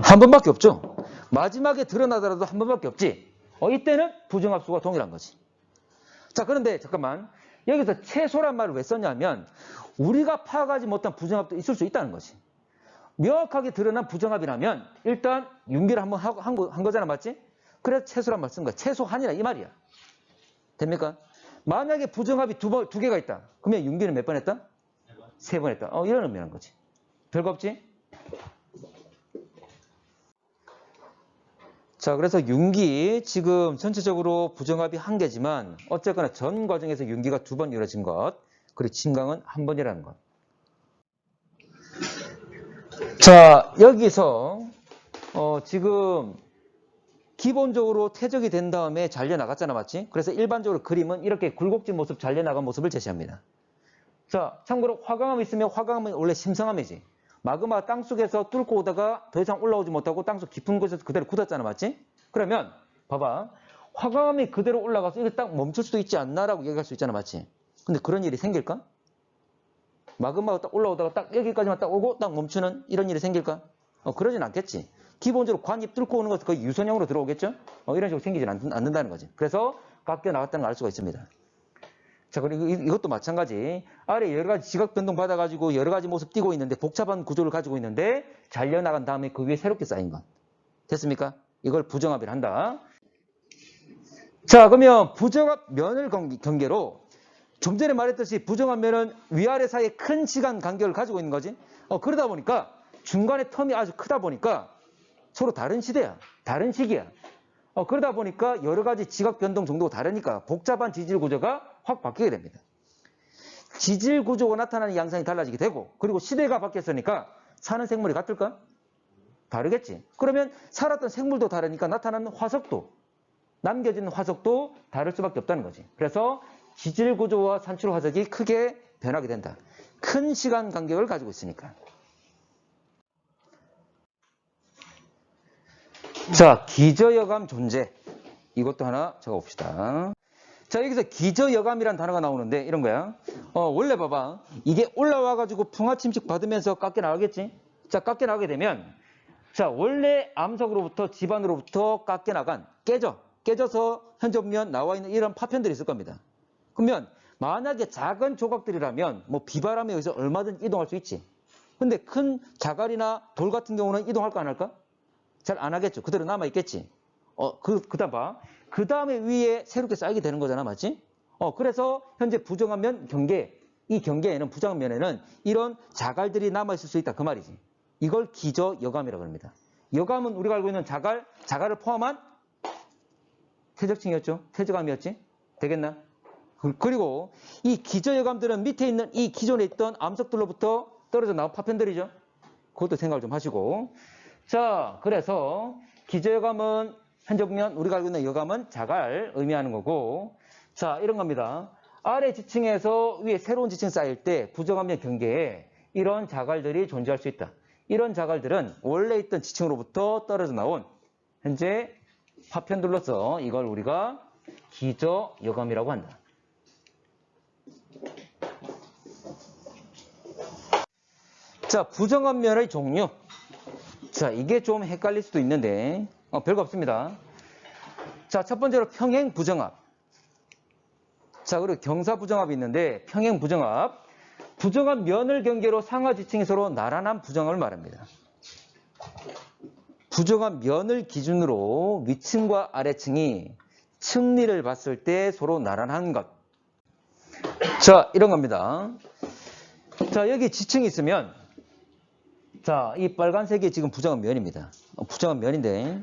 한 번밖에 없죠. 마지막에 드러나더라도 한 번밖에 없지. 이때는 부정합수가 동일한 거지. 자 그런데 잠깐만 여기서 최소란 말을 왜 썼냐면 우리가 파악하지 못한 부정합도 있을 수 있다는 거지. 명확하게 드러난 부정합이라면 일단 융기를 한번 한 거잖아, 맞지? 그래서 최소란 말 쓴 거야. 최소한이라 이 말이야. 됩니까? 만약에 부정합이 두 개가 있다. 그러면 융기는 몇 번 했다? 세 번 했다. 이런 의미라는 거지. 별거 없지? 자, 그래서 융기 지금 전체적으로 부정합이 한 개지만 어쨌거나 전 과정에서 융기가 두 번 이루어진 것, 그리고 침강은 한 번이라는 것. 자, 여기서 지금 기본적으로 퇴적이 된 다음에 잘려나갔잖아, 맞지? 그래서 일반적으로 그림은 이렇게 굴곡진 모습, 잘려나간 모습을 제시합니다. 자, 참고로 화강암이 있으면 화강암은 원래 심성암이지. 마그마가 땅속에서 뚫고 오다가 더 이상 올라오지 못하고 땅속 깊은 곳에서 그대로 굳었잖아, 맞지? 그러면 봐봐. 화강암이 그대로 올라가서 이게 딱 멈출 수도 있지 않나라고 얘기할 수 있잖아, 맞지? 근데 그런 일이 생길까? 마그마가 딱 올라오다가 딱 여기까지만 딱 오고 딱 멈추는 이런 일이 생길까? 그러진 않겠지. 기본적으로 관입 뚫고 오는 것은 거의 유선형으로 들어오겠죠? 이런 식으로 생기진 않는다는 거지. 그래서 깎여 나갔다는 걸 알 수가 있습니다. 자, 그리고 이것도 마찬가지. 아래 여러 가지 지각 변동 받아가지고 여러 가지 모습 띄고 있는데 복잡한 구조를 가지고 있는데 잘려나간 다음에 그 위에 새롭게 쌓인 것. 됐습니까? 이걸 부정합이라 한다. 자, 그러면 부정합 면을 경계로 좀 전에 말했듯이 부정합 면은 위아래 사이에 큰 시간 간격을 가지고 있는 거지. 그러다 보니까 중간에 텀이 아주 크다 보니까 서로 다른 시대야. 다른 시기야. 그러다 보니까 여러 가지 지각 변동 정도가 다르니까 복잡한 지질 구조가 확 바뀌게 됩니다. 지질 구조가 나타나는 양상이 달라지게 되고 그리고 시대가 바뀌었으니까 사는 생물이 같을까? 다르겠지. 그러면 살았던 생물도 다르니까 나타나는 화석도 남겨지는 화석도 다를 수밖에 없다는 거지. 그래서 지질 구조와 산출 화석이 크게 변하게 된다. 큰 시간 간격을 가지고 있으니까. 자, 기저여감 존재. 이것도 하나 적어봅시다. 자, 여기서 기저여감이라는 단어가 나오는데 이런 거야. 원래 봐봐. 이게 올라와가지고 풍화침식 받으면서 깎여 나가겠지? 자, 깎여 나가게 되면 자, 원래 암석으로부터 지반으로부터 깎여 나간 깨져서 현재 보면 나와 있는 이런 파편들이 있을 겁니다. 그러면 만약에 작은 조각들이라면 뭐 비바람에 의해서 얼마든지 이동할 수 있지. 근데 큰 자갈이나 돌 같은 경우는 이동할까 안 할까? 잘 안 하겠죠. 그대로 남아있겠지. 그다음 봐. 그 다음에 위에 새롭게 쌓이게 되는 거잖아. 맞지? 그래서 현재 부정한 면 경계, 이 경계에는, 부정한 면에는 이런 자갈들이 남아있을 수 있다. 그 말이지. 이걸 기저여감이라고 합니다. 여감은 우리가 알고 있는 자갈을 포함한 퇴적층이었죠. 퇴적암이었지. 되겠나? 그리고 이 기저여감들은 밑에 있는 이 기존에 있던 암석들로부터 떨어져 나온 파편들이죠. 그것도 생각을 좀 하시고. 자, 그래서 기저여감은 현재 보면 우리가 알고 있는 여감은 자갈 의미하는 거고, 자, 이런 겁니다. 아래 지층에서 위에 새로운 지층 쌓일 때 부정함면 경계에 이런 자갈들이 존재할 수 있다. 이런 자갈들은 원래 있던 지층으로부터 떨어져 나온 현재 파편들로서 이걸 우리가 기저여감이라고 한다. 자, 부정함면의 종류. 자, 이게 좀 헷갈릴 수도 있는데 별거 없습니다. 자, 첫 번째로 평행부정합. 자, 그리고 경사부정합이 있는데 평행부정합. 부정한 면을 경계로 상하 지층이 서로 나란한 부정합을 말합니다. 부정한 면을 기준으로 위층과 아래층이 층리를 봤을 때 서로 나란한 것. 자, 이런 겁니다. 자, 여기 지층이 있으면, 자, 이 빨간색이 지금 부정한 면입니다. 부정한 면인데,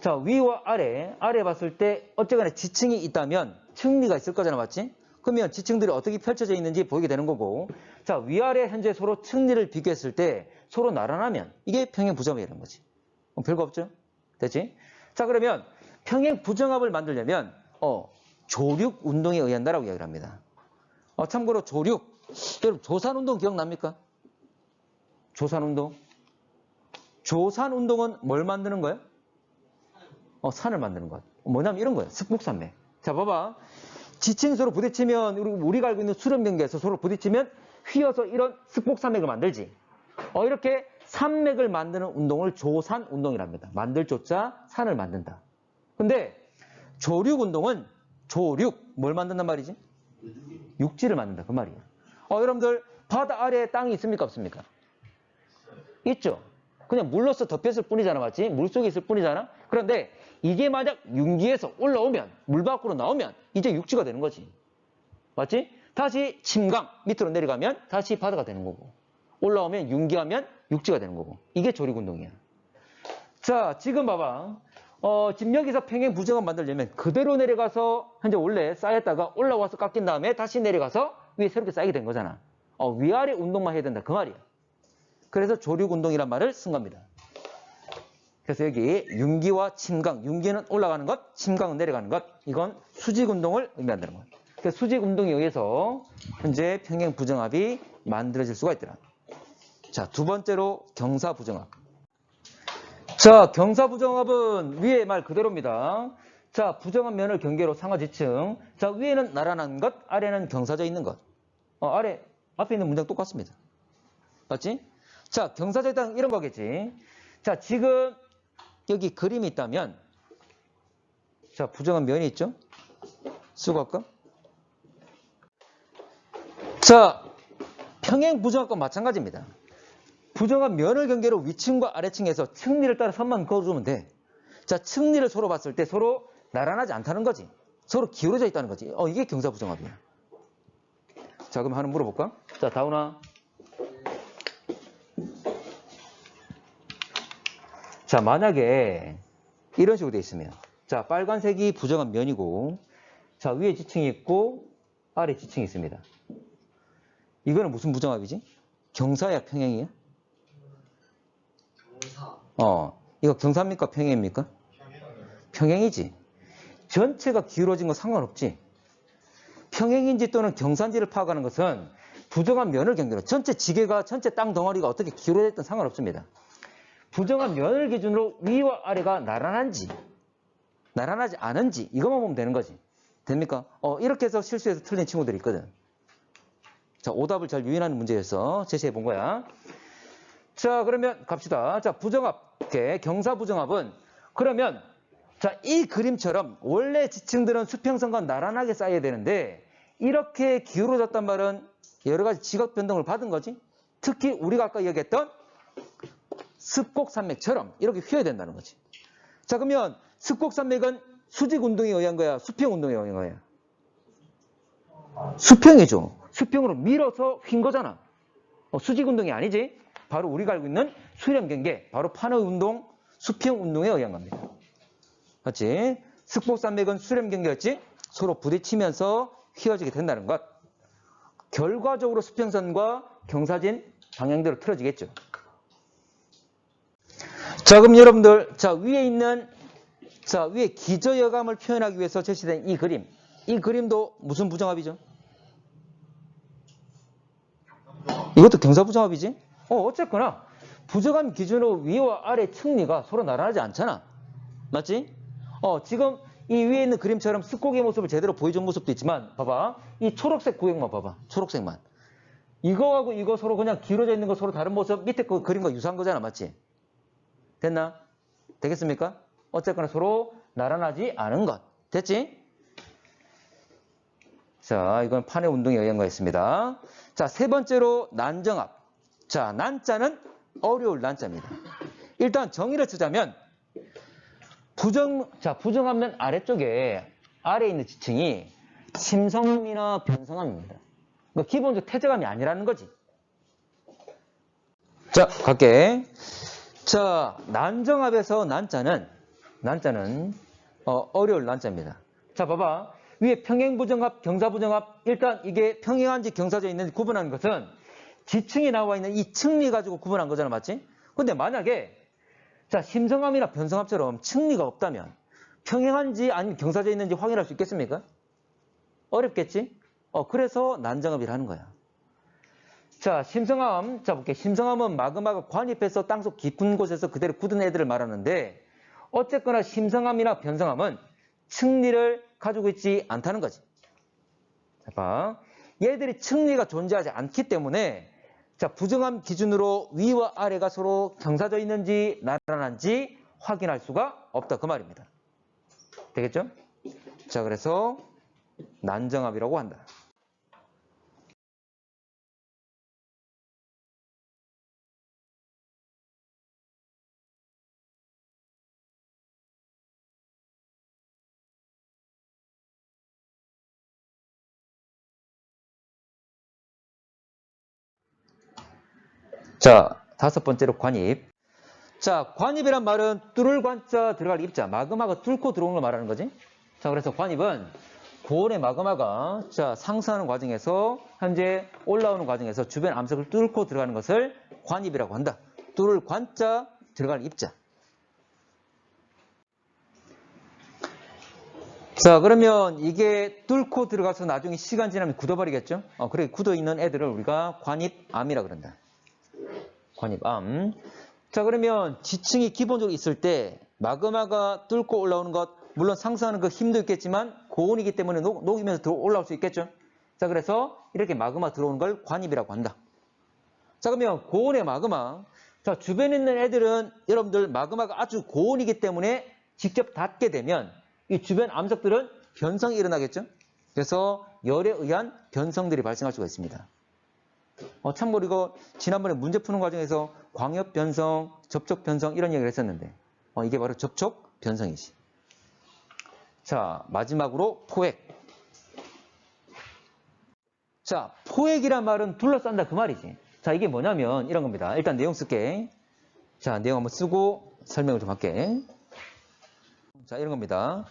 자, 위와 아래 봤을 때 어쨌거나 지층이 있다면 층리가 있을 거잖아, 맞지? 그러면 지층들이 어떻게 펼쳐져 있는지 보이게 되는 거고, 자, 위아래 현재 서로 층리를 비교했을 때 서로 나란하면 이게 평행 부정합이라는 거지. 별거 없죠? 됐지? 자, 그러면 평행 부정합을 만들려면 조륙 운동에 의한다라고 이야기를 합니다. 참고로 조륙, 여러분 조산 운동 기억납니까? 조산 운동. 조산 운동은 뭘 만드는 거예요? 산을 만드는 것. 뭐냐면 이런 거예요. 습곡산맥. 자, 봐봐. 지층이 서로 부딪히면 우리가 알고 있는 수렴 경계에서 서로 부딪히면 휘어서 이런 습곡산맥을 만들지. 이렇게 산맥을 만드는 운동을 조산 운동이랍니다. 만들 조자 산을 만든다. 근데 조륙 운동은 뭘 만든단 말이지? 육지를 만든다. 그 말이에요. 여러분들 바다 아래에 땅이 있습니까? 없습니까? 있죠. 그냥 물로써 덮였을 뿐이잖아. 맞지? 물속에 있을 뿐이잖아. 그런데 이게 만약 융기에서 올라오면 물 밖으로 나오면 이제 육지가 되는 거지. 맞지? 다시 침강 밑으로 내려가면 다시 바다가 되는 거고, 올라오면 융기하면 육지가 되는 거고, 이게 조륙운동이야. 자, 지금 봐봐. 지금 여기서 평행 부정합 만들려면 그대로 내려가서 현재 원래 쌓였다가 올라와서 깎인 다음에 다시 내려가서 위에 새롭게 쌓이게 된 거잖아. 위아래 운동만 해야 된다. 그 말이야. 그래서 조륙운동이란 말을 쓴 겁니다. 그래서 여기 융기와 침강, 융기는 올라가는 것, 침강은 내려가는 것, 이건 수직운동을 의미한다는 거예요. 그래서 수직운동에 의해서 현재 평행 부정합이 만들어질 수가 있더라. 자, 두 번째로 경사부정합. 자, 경사부정합은 위의 말 그대로입니다. 자, 부정한 면을 경계로 상하 지층. 자, 위에는 나란한 것, 아래는 경사져 있는 것. 앞에 있는 문장 똑같습니다. 맞지? 자, 경사져 있다는 이런 거겠지. 자, 지금 여기 그림이 있다면, 자, 부정한 면이 있죠? 쓰고 할까? 자, 평행 부정합과 마찬가지입니다. 부정한 면을 경계로 위층과 아래층에서 층리를 따라 선만 그어주면 돼. 자, 층리를 서로 봤을 때 서로 나란하지 않다는 거지. 서로 기울어져 있다는 거지. 이게 경사부정합이야. 자, 그럼 하나 물어볼까? 자, 다운아. 자, 만약에 이런 식으로 돼 있으면, 자, 빨간색이 부정한 면이고, 자, 위에 지층이 있고 아래 지층이 있습니다. 이거는 무슨 부정합이지? 경사야, 평행이야? 이거 경사입니까? 평행입니까? 평행이지. 전체가 기울어진 건 상관없지. 평행인지 또는 경사인지를 파악하는 것은 부정한 면을 경계로 전체 지게가, 전체 땅 덩어리가 어떻게 기울어져 있든 상관없습니다. 부정한 면을 기준으로 위와 아래가 나란한지, 나란하지 않은지 이것만 보면 되는 거지. 됩니까? 이렇게 해서 실수해서 틀린 친구들이 있거든. 자, 오답을 잘 유인하는 문제에서 제시해 본 거야. 자, 그러면 갑시다. 자, 부정합, 경사부정합은 그러면 자, 이 그림처럼 원래 지층들은 수평선과 나란하게 쌓여야 되는데 이렇게 기울어졌단 말은 여러 가지 지각 변동을 받은 거지. 특히 우리가 아까 얘기했던 습곡산맥처럼 이렇게 휘어야 된다는 거지. 자, 그러면 습곡산맥은 수직운동에 의한 거야? 수평운동에 의한 거야? 수평이죠. 수평으로 밀어서 휜 거잖아. 수직운동이 아니지. 바로 우리가 알고 있는 수렴경계, 바로 판의운동, 수평운동에 의한 겁니다. 맞지? 습곡산맥은 수렴경계였지? 서로 부딪히면서 휘어지게 된다는 것. 결과적으로 수평선과 경사진 방향대로 틀어지겠죠. 자, 그럼 여러분들, 자, 위에 있는, 자, 위에 기저여감을 표현하기 위해서 제시된 이 그림. 이 그림도 무슨 부정합이죠? 이것도 경사부정합이지? 어쨌거나, 부정한 기준으로 위와 아래 층리가 서로 나란하지 않잖아. 맞지? 지금 이 위에 있는 그림처럼 습곡의 모습을 제대로 보여준 모습도 있지만, 봐봐. 이 초록색 구역만 봐봐. 초록색만. 이거하고 이거 서로 그냥 기울어져 있는 거 서로 다른 모습, 밑에 그 그림과 유사한 거잖아. 맞지? 됐나? 되겠습니까? 어쨌거나 서로 나란하지 않은 것. 됐지? 자, 이건 판의 운동에 의한 거였습니다. 자, 세 번째로 난정압. 자, 난자는 어려울 난자입니다. 일단 정의를 쓰자면 부정압면 아래쪽에 아래에 있는 지층이 심성암이나 변성암입니다. 기본적 태저감이 아니라는 거지. 자, 갈게. 자, 난정압에서 난자는 어려울 난자입니다. 자, 봐봐. 위에 평행부정압, 경사부정압. 일단 이게 평행한지 경사져 있는지 구분하는 것은 지층이 나와 있는 이 층리 가지고 구분한 거잖아, 맞지? 근데 만약에 자, 심성암이나 변성압처럼 층리가 없다면 평행한지 아니면 경사져 있는지 확인할 수 있겠습니까? 어렵겠지? 그래서 난정압이라는 거야. 자, 심성암. 자, 볼게. 심성암은 마그마가 관입해서 땅속 깊은 곳에서 그대로 굳은 애들을 말하는데 어쨌거나 심성암이나 변성암은 층리를 가지고 있지 않다는 거지. 자, 봐. 얘들이 층리가 존재하지 않기 때문에 자, 부정암 기준으로 위와 아래가 서로 경사져 있는지 나란한지 확인할 수가 없다. 그 말입니다. 되겠죠? 자, 그래서 난정압이라고 한다. 자, 다섯 번째로 관입. 자, 관입이란 말은 뚫을 관자 들어갈 입자, 마그마가 뚫고 들어오는 걸 말하는 거지. 자, 그래서 관입은 고온의 마그마가 자, 상승하는 과정에서 현재 올라오는 과정에서 주변 암석을 뚫고 들어가는 것을 관입이라고 한다. 뚫을 관자 들어갈 입자. 자, 그러면 이게 뚫고 들어가서 나중에 시간 지나면 굳어버리겠죠? 그래, 굳어있는 애들을 우리가 관입암이라 그런다. 관입암. 자, 그러면 지층이 기본적으로 있을 때 마그마가 뚫고 올라오는 것, 물론 상승하는 그 힘도 있겠지만 고온이기 때문에 녹이면서 올라올 수 있겠죠? 자, 그래서 이렇게 마그마 들어오는 걸 관입이라고 한다. 자, 그러면 고온의 마그마. 자, 주변에 있는 애들은 여러분들 마그마가 아주 고온이기 때문에 직접 닿게 되면 이 주변 암석들은 변성이 일어나겠죠? 그래서 열에 의한 변성들이 발생할 수가 있습니다. 참고로 이거 지난번에 문제 푸는 과정에서 광역 변성, 접촉 변성 이런 얘기를 했었는데 이게 바로 접촉 변성이지. 자, 마지막으로 포획. 자, 포획이란 말은 둘러싼다 그 말이지. 자, 이게 뭐냐면 이런 겁니다. 일단 내용 쓸게. 자, 내용 한번 쓰고 설명을 좀 할게. 자, 이런 겁니다.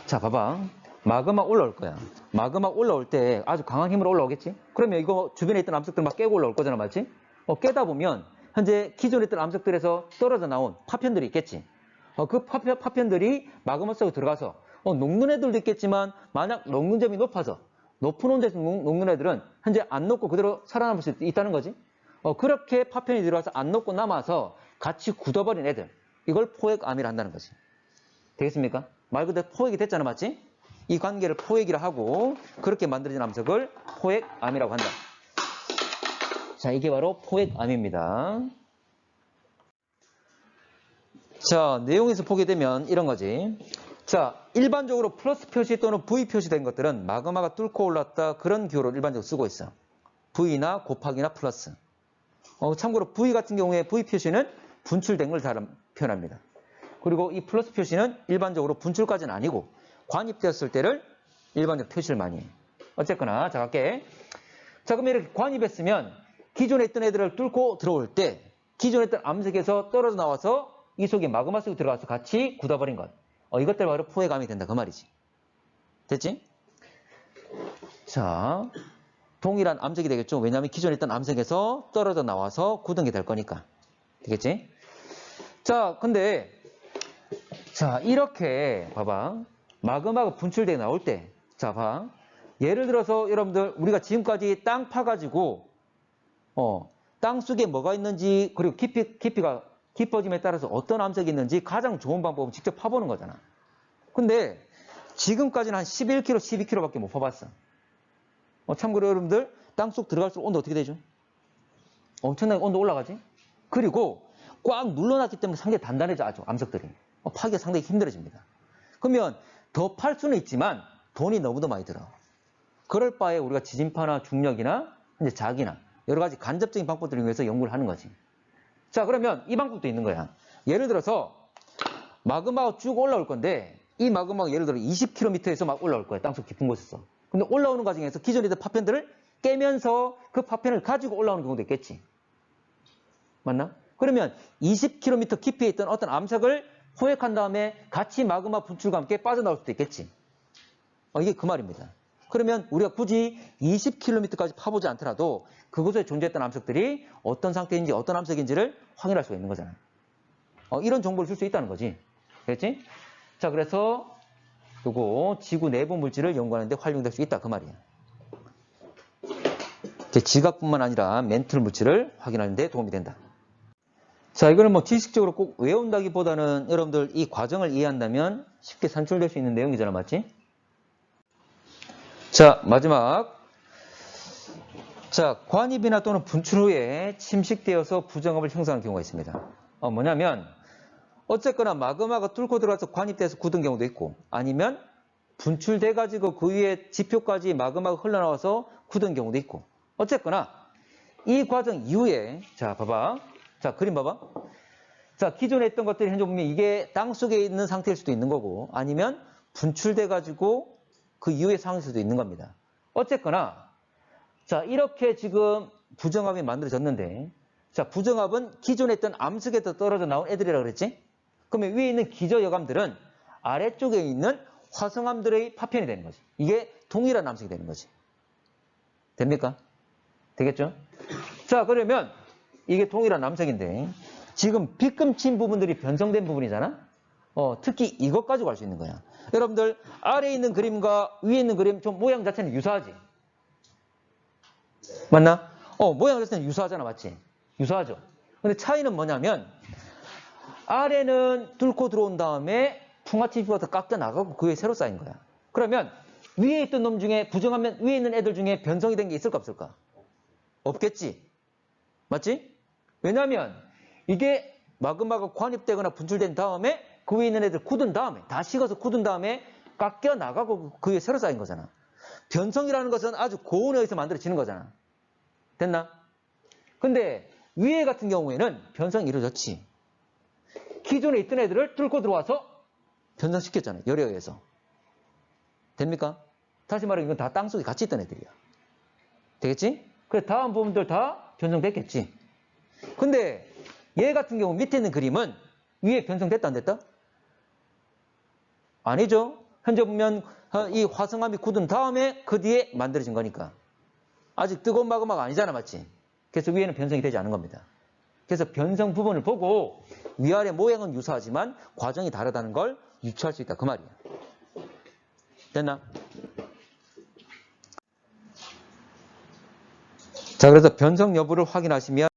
자, 봐봐. 마그마 올라올 거야. 마그마 올라올 때 아주 강한 힘으로 올라오겠지? 그러면 이거 주변에 있던 암석들 막 깨고 올라올 거잖아, 맞지? 깨다 보면 현재 기존에 있던 암석들에서 떨어져 나온 파편들이 있겠지. 그 파편들이 마그마 속에 들어가서 녹는 애들도 있겠지만 만약 녹는 점이 높아서 높은 온도에서 녹는 애들은 현재 안 녹고 그대로 살아남을 수 있다는 거지. 그렇게 파편이 들어가서 안 녹고 남아서 같이 굳어버린 애들. 이걸 포획암이라 한다는 거지. 되겠습니까? 말 그대로 포획이 됐잖아, 맞지? 이 관계를 포획이라 하고 그렇게 만들어진 암석을 포획암이라고 한다. 자, 이게 바로 포획암입니다. 자, 내용에서 보게 되면 이런 거지. 자, 일반적으로 플러스 표시 또는 V 표시된 것들은 마그마가 뚫고 올랐다 그런 기호로 일반적으로 쓰고 있어. V나 곱하기나 플러스. 참고로 V 같은 경우에 V 표시는 분출된 걸 표현합니다. 그리고 이 플러스 표시는 일반적으로 분출까지는 아니고 관입되었을 때를 일반적으로 표시를 많이 해. 어쨌거나 자, 갈게. 자, 그럼 이렇게 관입했으면 기존에 있던 애들을 뚫고 들어올 때 기존에 있던 암석에서 떨어져 나와서 이 속에 마그마 속에 들어가서 같이 굳어버린 것. 이것들 바로 포획암이 된다 그 말이지. 됐지? 자, 동일한 암석이 되겠죠. 왜냐하면 기존에 있던 암석에서 떨어져 나와서 굳은 게 될 거니까. 되겠지? 자, 근데 자, 이렇게 봐봐. 마그마가 분출되어 나올 때, 자, 봐. 예를 들어서 여러분들 우리가 지금까지 땅 파가지고 땅 속에 뭐가 있는지 그리고 깊이가 깊어짐에 따라서 어떤 암석이 있는지 가장 좋은 방법은 직접 파보는 거잖아. 근데 지금까지는 한 11km, 12km밖에 못 파봤어. 참고로 여러분들 땅속 들어갈수록 온도 어떻게 되죠? 엄청나게 온도 올라가지? 그리고 꽉 눌러놨기 때문에 상당히 단단해져 아주 암석들이. 파기가 상당히 힘들어집니다. 그러면 더 팔 수는 있지만 돈이 너무도 많이 들어. 그럴 바에 우리가 지진파나 중력이나 이제 자기나 여러 가지 간접적인 방법들을 이용해서 연구를 하는 거지. 자, 그러면 이 방법도 있는 거야. 예를 들어서 마그마가 쭉 올라올 건데 이 마그마가 예를 들어 20km에서 막 올라올 거야. 땅속 깊은 곳에서. 근데 올라오는 과정에서 기존에 있던 파편들을 깨면서 그 파편을 가지고 올라오는 경우도 있겠지. 맞나? 그러면 20km 깊이에 있던 어떤 암석을 포획한 다음에 같이 마그마 분출과 함께 빠져나올 수도 있겠지. 이게 그 말입니다. 그러면 우리가 굳이 20km까지 파보지 않더라도 그곳에 존재했던 암석들이 어떤 상태인지 어떤 암석인지를 확인할 수가 있는 거잖아요. 이런 정보를 줄 수 있다는 거지. 그렇지? 자, 그래서 요거 지구 내부 물질을 연구하는 데 활용될 수 있다 그 말이에요. 지각뿐만 아니라 멘틀 물질을 확인하는 데 도움이 된다. 자, 이거는 뭐 지식적으로 꼭 외운다기보다는 여러분들 이 과정을 이해한다면 쉽게 산출될 수 있는 내용이잖아, 맞지? 자, 마지막. 자, 관입이나 또는 분출 후에 침식되어서 부정압을 형성하는 경우가 있습니다. 뭐냐면 어쨌거나 마그마가 뚫고 들어가서 관입돼서 굳은 경우도 있고 아니면 분출돼가지고 그 위에 지표까지 마그마가 흘러나와서 굳은 경우도 있고 어쨌거나 이 과정 이후에 자, 봐봐. 자, 그림 봐봐. 자, 기존에 있던 것들이 현재 보면 이게 땅 속에 있는 상태일 수도 있는 거고 아니면 분출돼가지고 그 이후의 상황일 수도 있는 겁니다. 어쨌거나 자, 이렇게 지금 부정압이 만들어졌는데 자, 부정압은 기존에 있던 암석에서 떨어져 나온 애들이라고 그랬지? 그러면 위에 있는 기저여감들은 아래쪽에 있는 화성암들의 파편이 되는 거지. 이게 동일한 암석이 되는 거지. 됩니까? 되겠죠? 자, 그러면 이게 동일한 암석인데 지금 빗금친 부분들이 변성된 부분이잖아? 특히 이것 가지고 알 수 있는 거야. 여러분들 아래에 있는 그림과 위에 있는 그림 좀 모양 자체는 유사하지? 맞나? 모양 자체는 유사하잖아, 맞지? 유사하죠? 근데 차이는 뭐냐면 아래는 뚫고 들어온 다음에 풍화치표가 더 깎여 나가고 그 위에 새로 쌓인 거야. 그러면 위에 있던 놈 중에 부정하면 위에 있는 애들 중에 변성이 된 게 있을까 없을까? 없겠지? 맞지? 왜냐하면 이게 마그마가 관입되거나 분출된 다음에 그 위에 있는 애들 굳은 다음에 다 식어서 굳은 다음에 깎여 나가고 그 위에 새로 쌓인 거잖아. 변성이라는 것은 아주 고온에 의해서 만들어지는 거잖아. 됐나? 근데 위에 같은 경우에는 변성이 이루어졌지. 기존에 있던 애들을 뚫고 들어와서 변성시켰잖아요. 열에 의해서. 됩니까? 다시 말해 이건 다 땅속에 같이 있던 애들이야. 되겠지? 그래서 다음 부분들 다 변성됐겠지. 근데 얘 같은 경우 밑에 있는 그림은 위에 변성됐다 안 됐다? 아니죠. 현재 보면 이 화성암이 굳은 다음에 그 뒤에 만들어진 거니까. 아직 뜨거운 마그마가 아니잖아, 맞지? 그래서 위에는 변성이 되지 않은 겁니다. 그래서 변성 부분을 보고 위아래 모양은 유사하지만 과정이 다르다는 걸 유추할 수 있다. 그 말이야. 됐나? 자, 그래서 변성 여부를 확인하시면